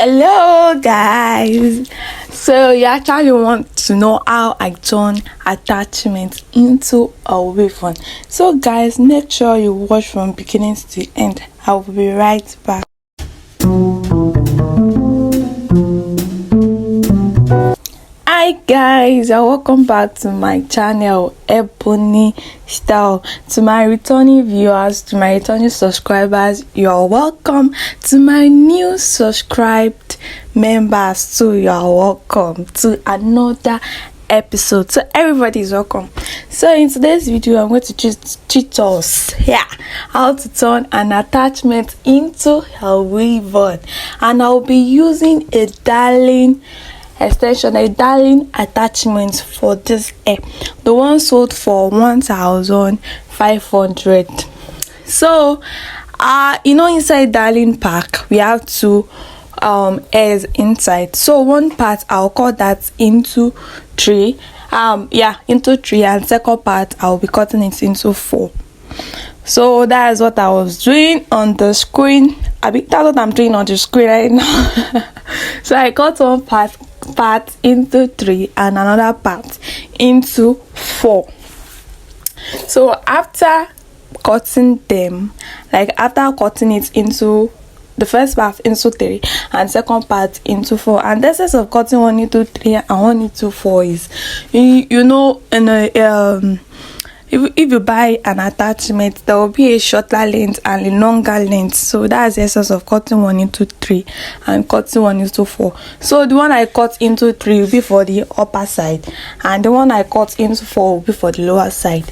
Hello guys, so you actually want to know how I turn attachments into a Weavon. So guys, make sure you watch from beginning to the end. I'll be right back. Hi guys, and welcome back to my channel Ebony Style. To my returning viewers, to my returning subscribers, you're welcome. To my new subscribed members too, you're welcome to another episode. So everybody is welcome. So in today's video, I'm going to teach us how to turn an attachment into a Weavon, and I'll be using a darling attachment for this hair. The one sold for 1,500. So inside darling pack we have two hairs inside. So one part I'll cut that into three, into three, and second part I'll be cutting it into four. So that is what I was doing on the screen. That's what I'm doing on the screen right now. So I cut one part into three and another part into four. So after cutting them, after cutting it into the first part into three and second part into four, and the essence of cutting one into three and one into four is if you buy an attachment, there will be a shorter length and a longer length. So that's the essence of cutting one into three and cutting one into four. So the one I cut into three will be for the upper side, and the one I cut into four will be for the lower side.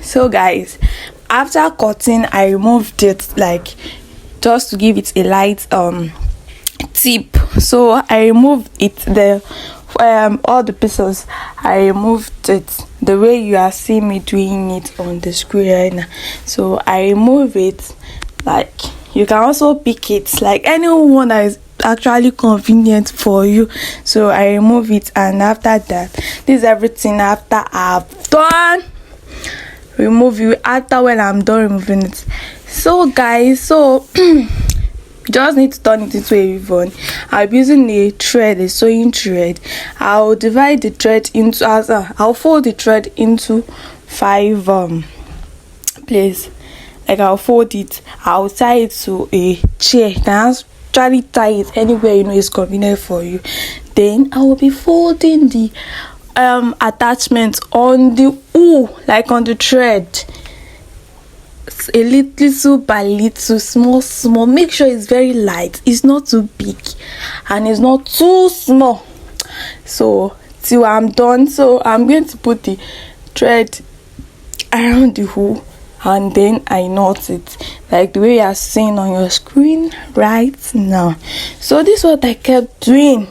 So guys, after cutting, I removed it just to give it a light tip. So I removed it, all the pieces. I removed it the way you are seeing me doing it on the screen right now. So I remove it. You can also pick it anyone that is actually convenient for you. So I remove it, and after that, this is everything after I've done when I'm done removing it. So guys, just need to turn it into a Weavon. I'll be using a sewing thread. I'll divide the thread into I'll fold the thread into 5 places. I'll fold it. I'll tie it to a chair. You can actually tie it anywhere it's convenient for you. Then I will be folding the attachment on the on the thread. A little by little, small. Make sure it's very light, it's not too big and it's not too small. So till I'm done, so I'm going to put the thread around the hole, and then I knot it the way you are seeing on your screen right now. So this is what I kept doing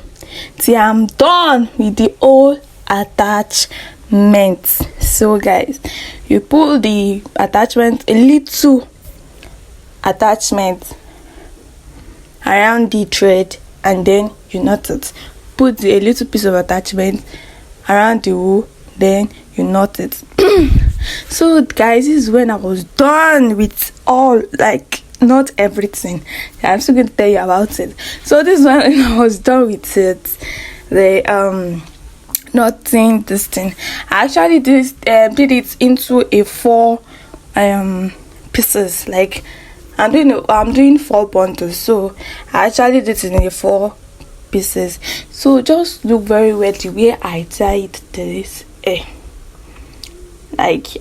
till I'm done with the whole attachment. So guys, you pull the attachment, a little attachment around the thread, and then you knot it. Put a little piece of attachment around the hole, then you knot it. So guys, this is when I was done with all, not everything. I'm still going to tell you about it. So this is when I was done with it. Nothing this thing. I actually did it into a 4 pieces. I'm doing 4 bundles, so I actually did it in a 4 pieces. So just look very well the way I tie it this.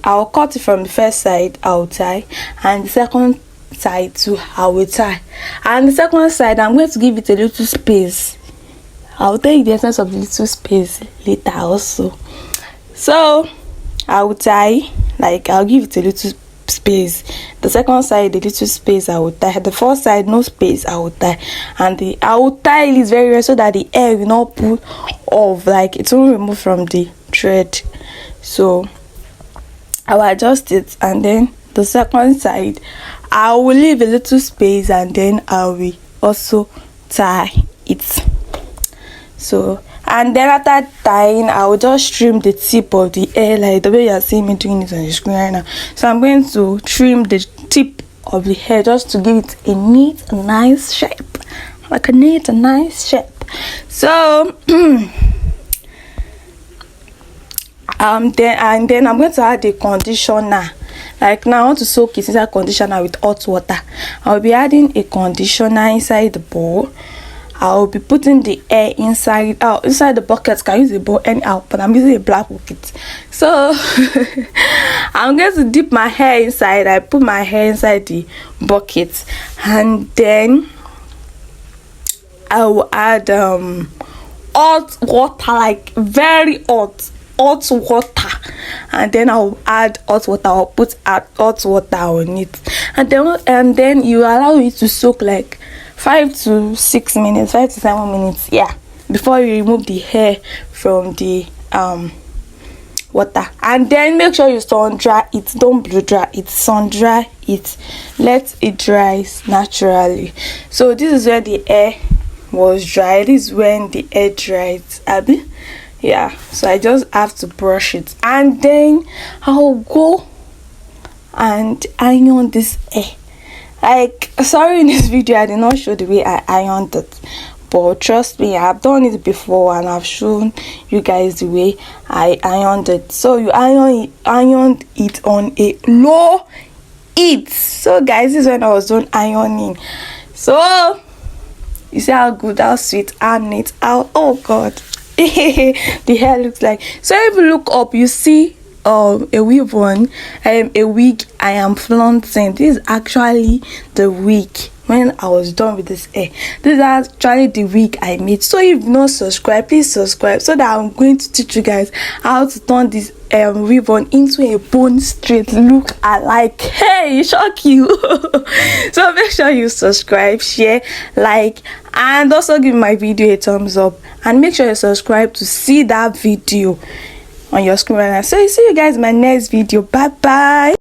I'll cut it from the first side, I'll tie, and the second side too, I will tie. And the second side, I'm going to give it a little space. I'll tell you the essence of the little space later also. So I will tie, I'll give it a little space. The second side, the little space, I will tie. The first side, no space, I will tie. And I will tie it very well so that the air will not pull off, it won't remove from the thread. So I will adjust it, and then the second side, I will leave a little space, and then I will also tie it. So, and then after tying, I will just trim the tip of the hair, the way you are seeing me doing it on the screen right now. So I'm going to trim the tip of the hair just to give it a neat, nice shape. like a neat and nice shape. So then I'm going to add a conditioner. Like now I want to soak it inside conditioner with hot water. I'll be adding a conditioner inside the bowl. I'll be putting the hair inside the bucket. Can use a bowl anyhow, but I'm using a black bucket. So I'm going to dip my hair inside. I put my hair inside the bucket, and then I will add hot water, like very hot water, and then I'll add hot water. I'll put hot water on it, and then you allow it to soak like 5 to 7 minutes, yeah, before you remove the hair from the water. And then make sure you sun dry it. Don't blow dry it, sun dry it, let it dry naturally. So this is where the hair was dry. This is when the hair dried, Abby. Yeah, so I just have to brush it, and then I'll go and iron this hair. Like, sorry, in this video I did not show the way I ironed it, but trust me, I've done it before and I've shown you guys the way I ironed it. So you ironed it on a low heat. So guys, this is when I was done ironing. So you see how good, how sweet, how neat, how, oh god, the hair looks like. So if you look up, you see a Weavon, a wig I am flaunting. This is actually the wig when I was done with this hair. This is actually the wig I made. So if you've not subscribed, please subscribe, so that I'm going to teach you guys how to turn this Weavon into a bone straight look alike. Hey, shock you. So make sure you subscribe, share, like, and also give my video a thumbs up, and make sure you subscribe to see that video on your screen right now. So see you guys in my next video. Bye bye.